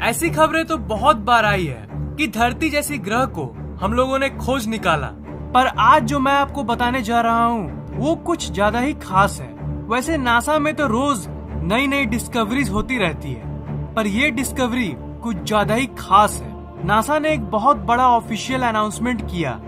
ऐसी खबरें तो बहुत बार आई है कि धरती जैसी ग्रह को हम लोगों ने खोज निकाला, पर आज जो मैं आपको बताने जा रहा हूँ वो कुछ ज्यादा ही खास है। वैसे नासा में तो रोज नई नई डिस्कवरीज होती रहती है, पर ये डिस्कवरी कुछ ज्यादा ही खास है। नासा ने एक बहुत बड़ा ऑफिशियल अनाउंसमेंट किया।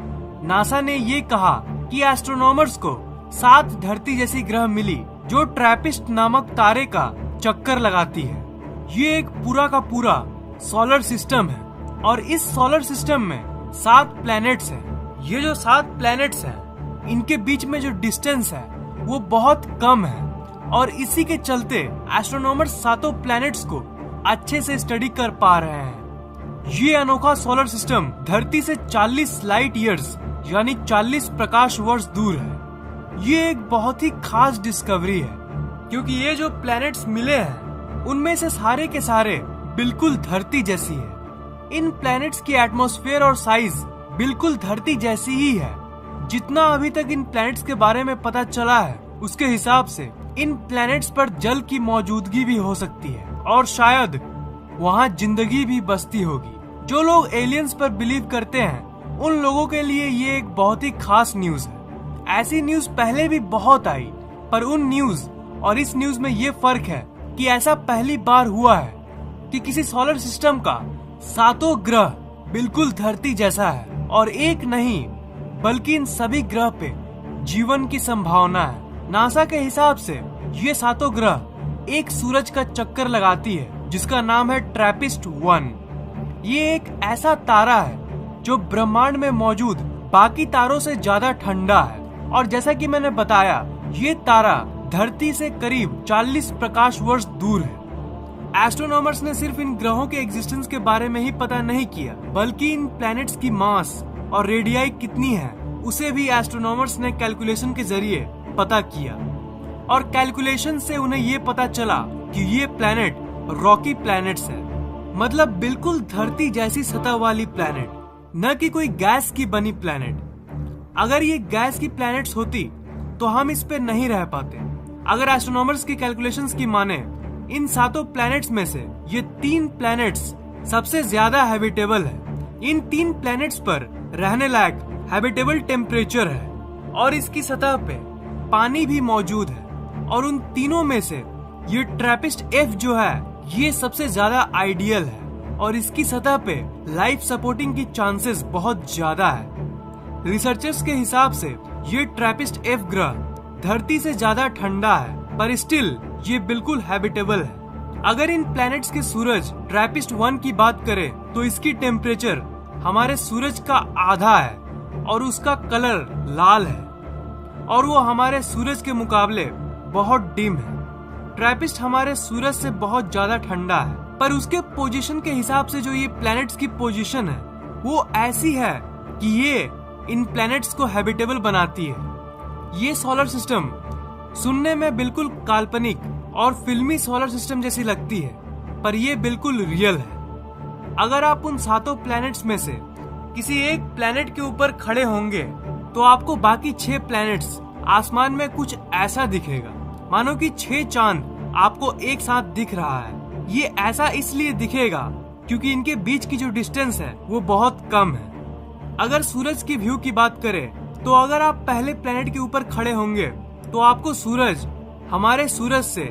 नासा ने ये कहा कि एस्ट्रोनॉमर्स को 7 धरती जैसी ग्रह मिली जो ट्रैपिस्ट नामक तारे का चक्कर लगाती है। ये एक पूरा का पूरा सोलर सिस्टम है और इस सोलर सिस्टम में 7 प्लैनेट्स हैं। ये जो 7 प्लैनेट्स हैं, इनके बीच में जो डिस्टेंस है वो बहुत कम है और इसी के चलते एस्ट्रोनॉमर्स 7 प्लैनेट्स को अच्छे से स्टडी कर पा रहे हैं। ये अनोखा सोलर सिस्टम धरती से 40 लाइट ईयर्स यानी 40 प्रकाश वर्ष दूर है। ये एक बहुत ही खास डिस्कवरी है क्योंकि ये जो प्लैनेट्स मिले हैं उनमें से सारे के सारे बिल्कुल धरती जैसी है। इन प्लैनेट्स की एटमॉस्फेयर और साइज बिल्कुल धरती जैसी ही है। जितना अभी तक इन प्लैनेट्स के बारे में पता चला है उसके हिसाब से इन प्लैनेट्स पर जल की मौजूदगी भी हो सकती है और शायद वहाँ जिंदगी भी बसती होगी। जो लोग एलियंस पर बिलीव करते हैं उन लोगों के लिए ये एक बहुत ही खास न्यूज है। ऐसी न्यूज पहले भी बहुत आई, पर उन न्यूज और इस न्यूज में ये फर्क है कि ऐसा पहली बार हुआ है कि किसी सोलर सिस्टम का 7 ग्रह बिल्कुल धरती जैसा है और एक नहीं बल्कि इन सभी ग्रह पे जीवन की संभावना है। नासा के हिसाब से ये 7 ग्रह एक सूरज का चक्कर लगाती है जिसका नाम है ट्रैपिस्ट 1। ये एक ऐसा तारा है जो ब्रह्मांड में मौजूद बाकी तारों से ज्यादा ठंडा है और जैसा कि मैंने बताया ये तारा धरती से करीब 40 प्रकाश वर्ष दूर है। एस्ट्रोनॉमर्स ने सिर्फ इन ग्रहों के एग्जिस्टेंस के बारे में ही पता नहीं किया, बल्कि इन प्लैनेट्स की मास और रेडियाई कितनी है उसे भी एस्ट्रोनॉमर्स ने कैलकुलेशन के जरिए पता किया और कैलकुलेशन से उन्हें ये पता चला कि ये प्लैनेट रॉकी प्लैनेट्स है, मतलब बिल्कुल धरती जैसी सतह वाली प्लैनेट, न कि कोई गैस की बनी प्लैनेट। अगर ये गैस की प्लैनेट्स होती तो हम इस पे नहीं रह पाते। अगर एस्ट्रोनॉमर्स की कैलकुलेशंस की माने इन 7 प्लैनेट्स में से ये 3 प्लैनेट्स सबसे ज्यादा हैबिटेबल है। इन 3 प्लैनेट्स पर रहने लायक हैबिटेबल टेम्परेचर है और इसकी सतह पे पानी भी मौजूद है और उन तीनों में से ये ट्रैपिस्ट F जो है ये सबसे ज्यादा आइडियल है और इसकी सतह पे लाइफ सपोर्टिंग की चांसेस बहुत ज्यादा है। रिसर्चर्स के हिसाब से ये ट्रैपिस्ट F ग्रह धरती से ज्यादा ठंडा है पर स्टिल ये बिल्कुल हैबिटेबल है। अगर इन प्लैनेट्स के सूरज ट्रैपिस्ट 1 की बात करें तो इसकी टेम्परेचर हमारे सूरज का आधा है और उसका कलर लाल है और वो हमारे सूरज के मुकाबले बहुत डिम है। ट्रैपिस्ट हमारे सूरज से बहुत ज्यादा ठंडा है, पर उसके पोजीशन के हिसाब से जो ये प्लैनेट्स की पोजीशन है वो ऐसी है कि ये इन प्लैनेट्स को हैबिटेबल बनाती है। ये सोलर सिस्टम सुनने में बिल्कुल काल्पनिक और फिल्मी सोलर सिस्टम जैसी लगती है, पर ये बिल्कुल रियल है। अगर आप उन 7 प्लैनेट्स में से किसी एक प्लैनेट के ऊपर खड़े होंगे तो आपको बाकी 6 प्लैनेट्स आसमान में कुछ ऐसा दिखेगा मानो कि 6 चांद आपको एक साथ दिख रहा है। ये ऐसा इसलिए दिखेगा क्योंकि इनके बीच की जो डिस्टेंस है वो बहुत कम है। अगर सूरज की व्यू की बात करें तो अगर आप पहले प्लैनेट के ऊपर खड़े होंगे तो आपको सूरज हमारे सूरज से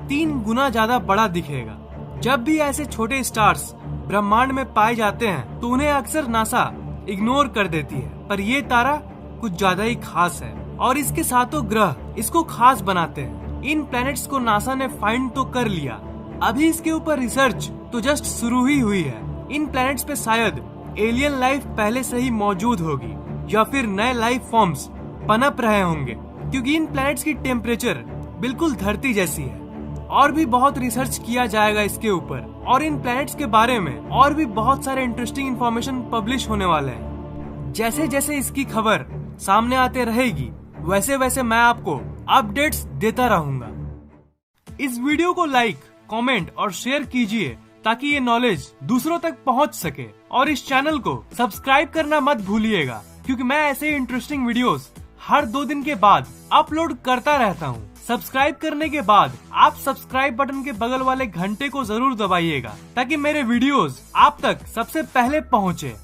3 गुना ज्यादा बड़ा दिखेगा। जब भी ऐसे छोटे स्टार्स ब्रह्मांड में पाए जाते हैं तो उन्हें अक्सर नासा इग्नोर कर देती है, पर ये तारा कुछ ज्यादा ही खास है और इसके 7 ग्रह इसको खास बनाते हैं। इन प्लैनेट्स को नासा ने फाइंड तो कर लिया, अभी इसके ऊपर रिसर्च तो जस्ट शुरू ही हुई है। इन प्लैनेट्स पे शायद एलियन लाइफ पहले से ही मौजूद होगी या फिर नए लाइफ फॉर्म्स पनप रहे होंगे क्योंकि इन प्लैनेट्स की टेम्परेचर बिल्कुल धरती जैसी है। और भी बहुत रिसर्च किया जाएगा इसके ऊपर और इन प्लैनेट्स के बारे में और भी बहुत सारे इंटरेस्टिंग इन्फॉर्मेशन पब्लिश होने वाले हैं। जैसे जैसे इसकी खबर सामने आते रहेगी वैसे वैसे मैं आपको अपडेट्स देता रहूंगा। इस वीडियो को लाइक, कमेंट और शेयर कीजिए ताकि ये नॉलेज दूसरों तक पहुंच सके और इस चैनल को सब्सक्राइब करना मत भूलिएगा क्योंकि मैं ऐसे इंटरेस्टिंग वीडियोस हर 2 दिन के बाद अपलोड करता रहता हूँ। सब्सक्राइब करने के बाद आप सब्सक्राइब बटन के बगल वाले घंटे को जरूर दबाइएगा ताकि मेरे वीडियोस आप तक सबसे पहले पहुँचे।